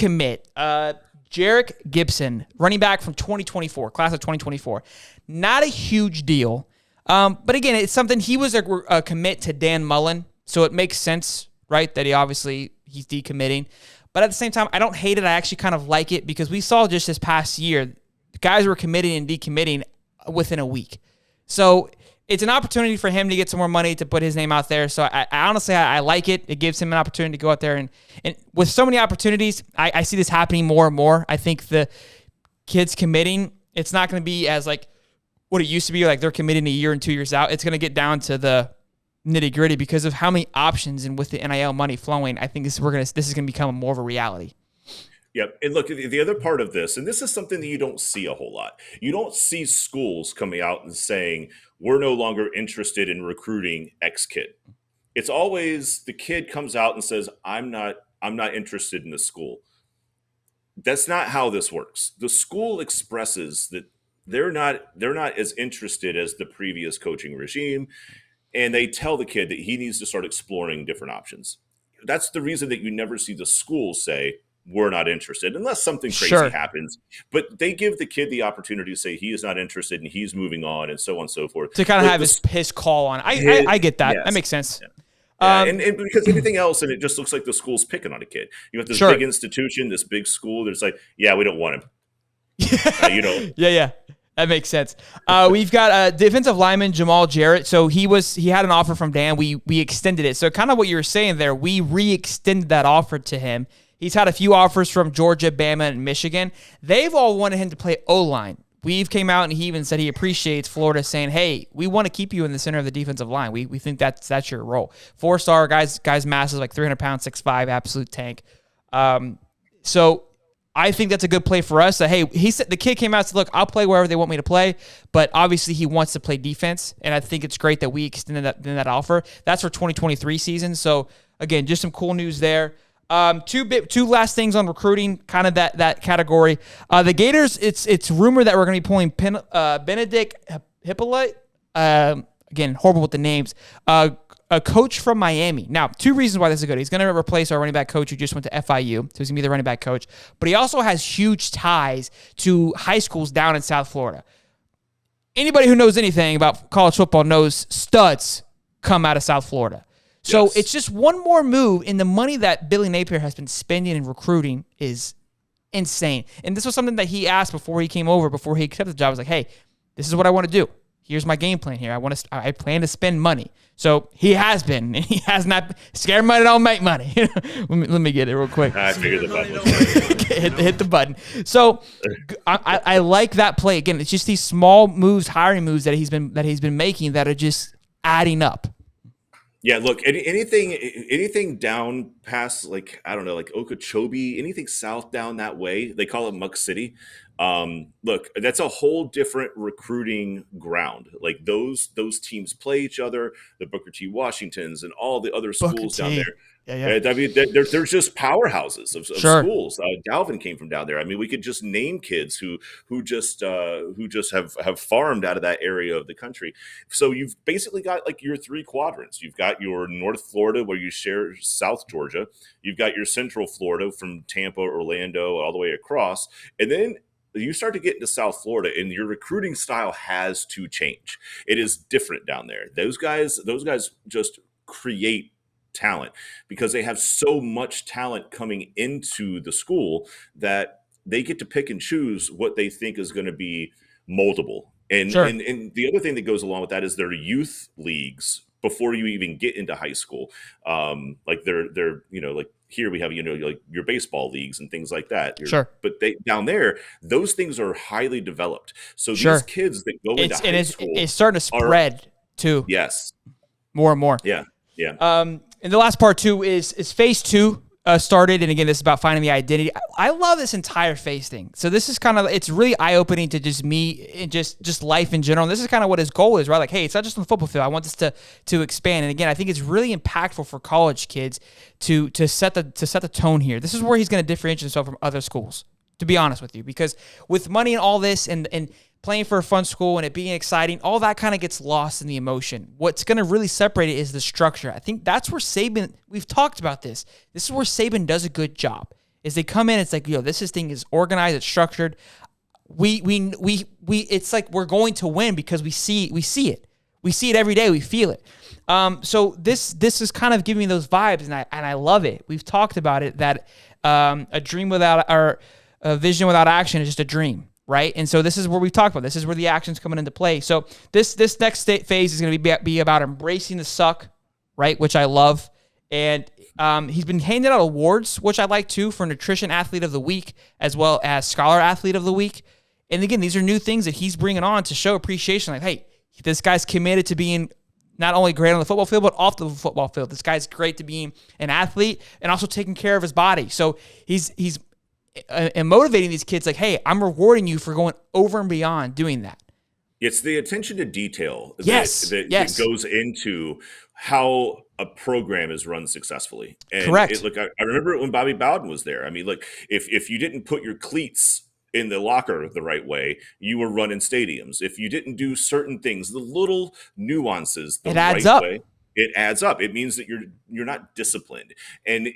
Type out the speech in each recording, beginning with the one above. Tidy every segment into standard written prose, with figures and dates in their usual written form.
decommit. Jarek Gibson, running back from 2024, class of 2024. Not a huge deal. But again, it's something, he was a commit to Dan Mullen, so it makes sense, right, that he's decommitting. But at the same time, I don't hate it. I actually kind of like it because we saw just this past year, guys were committing and decommitting within a week. So it's an opportunity for him to get some more money to put his name out there. So I honestly like it. It gives him an opportunity to go out there. And with so many opportunities, I see this happening more and more. I think the kids committing, it's not going to be as like what it used to be, like they're committing a year and 2 years out. It's going to get down to the nitty gritty because of how many options and with the NIL money flowing. I think this is going to become more of a reality. Yep. And look, the other part of this, and this is something that you don't see a whole lot. You don't see schools coming out and saying, we're no longer interested in recruiting X kid. It's always the kid comes out and says, I'm not interested in the school. That's not how this works. The school expresses that they're not as interested as the previous coaching regime. And they tell the kid that he needs to start exploring different options. That's the reason that you never see the school say, we're not interested, unless something crazy happens. But they give the kid the opportunity to say he is not interested and he's moving on and so on and so forth. To kind of have his call on. I get that. Yes. That makes sense. Yeah. And because everything else, and it just looks like the school's picking on a kid. You have this big institution, this big school. There's like, yeah, we don't want him. Yeah. That makes sense. We've got defensive lineman Jamal Jarrett. So he had an offer from Dan. We extended it. So kind of what you were saying there, we re-extended that offer to him. He's had a few offers from Georgia, Bama, and Michigan. They've all wanted him to play O-line. We've came out and he even said he appreciates Florida saying, hey, we want to keep you in the center of the defensive line. We think that's your role. 4-star guys massive, like 300 pounds, 6'5", absolute tank. So I think that's a good play for us. Hey, he said the kid came out and said, look, I'll play wherever they want me to play, but obviously he wants to play defense, and I think it's great that we extended that offer. That's for 2023 season. So again, just some cool news there. Two last things on recruiting, kind of that category. The Gators, it's rumored that we're going to be pulling Benedict Hippolyte. Again, horrible with the names. A coach from Miami. Now, two reasons why this is good. He's going to replace our running back coach who just went to FIU, so he's going to be the running back coach. But he also has huge ties to high schools down in South Florida. Anybody who knows anything about college football knows studs come out of South Florida. So It's just one more move, and the money that Billy Napier has been spending in recruiting is insane. And this was something that he asked before he came over, before he accepted the job. I was like, hey, this is what I want to do. Here's my game plan here. I plan to spend money. So he has been, and he has not. Scared money don't make money. let me get it real quick. I figured the button. hit the button. So I like that play. Again, it's just these small moves, hiring moves that he's been making that are just adding up. Yeah, look, anything down past, like, I don't know, like Okeechobee, anything south down that way, they call it Muck City. Look, that's a whole different recruiting ground. Like those teams play each other, the Booker T. Washingtons and all the other schools down there. Yeah. I mean, they're just powerhouses of schools. Dalvin came from down there. I mean, we could just name kids who just have farmed out of that area of the country. So you've basically got like your three quadrants. You've got your North Florida where you share South Georgia. You've got your Central Florida from Tampa, Orlando, all the way across, and then you start to get into South Florida, and your recruiting style has to change. It is different down there. Those guys just create talent because they have so much talent coming into the school that they get to pick and choose what they think is going to be moldable. And the other thing that goes along with that is their youth leagues before you even get into high school. Like they're like here we have like your baseball leagues and things like that. But they down there, those things are highly developed. So these kids that go into high school, it's starting to spread too. Yes, more and more. Yeah. And the last part too is phase 2 started, and again, this is about finding the identity. I love this entire phase thing. So this is it's really eye-opening to just me and just life in general. And this is kind of what his goal is, right? Like, hey, it's not just on the football field. I want this to expand. And again, I think it's really impactful for college kids to set the tone here. This is where he's going to differentiate himself from other schools, to be honest with you, because with money and all this and playing for a fun school and it being exciting, all that kind of gets lost in the emotion. What's going to really separate it is the structure. I think that's where Saban, we've talked about this. This is where Saban does a good job. is they come in, it's like, this thing is organized, it's structured. We it's like we're going to win because we see it. We see it every day. We feel it. So this is kind of giving me those vibes, and I love it. We've talked about it, that a dream without, or a vision without action is just a dream, right? And so this is where we've talked about. This is where the action's coming into play. So this next phase is going to be about embracing the suck, right? Which I love. And he's been handing out awards, which I like too, for Nutrition Athlete of the Week as well as Scholar Athlete of the Week. And again, these are new things that he's bringing on to show appreciation. Like, hey, this guy's committed to being not only great on the football field, but off the football field. This guy's great to being an athlete and also taking care of his body. So he's motivating these kids like, hey, I'm rewarding you for going over and beyond doing that. It's the attention to detail that goes into how a program is run successfully. And correct. I remember it when Bobby Bowden was there. I mean, look, if you didn't put your cleats in the locker the right way, you were running stadiums. If you didn't do certain things, the little nuances the right way, it adds up. It means that you're not disciplined, and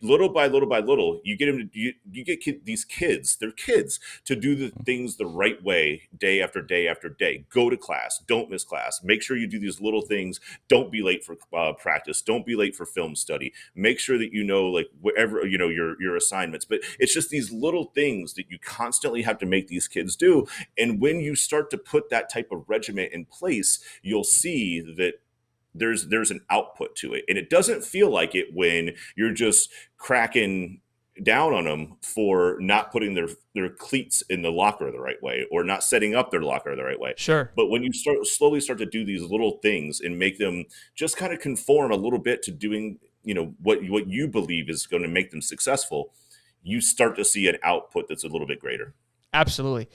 little by little, you get them. You get these kids. They're kids to do the things the right way, day after day after day. Go to class. Don't miss class. Make sure you do these little things. Don't be late for practice. Don't be late for film study. Make sure that like wherever your assignments. But it's just these little things that you constantly have to make these kids do. And when you start to put that type of regiment in place, you'll see that there's an output to it. And it doesn't feel like it when you're just cracking down on them for not putting their cleats in the locker the right way or not setting up their locker the right way. Sure. But when you slowly start to do these little things and make them just kind of conform a little bit to doing, what you believe is going to make them successful, you start to see an output that's a little bit greater. Absolutely.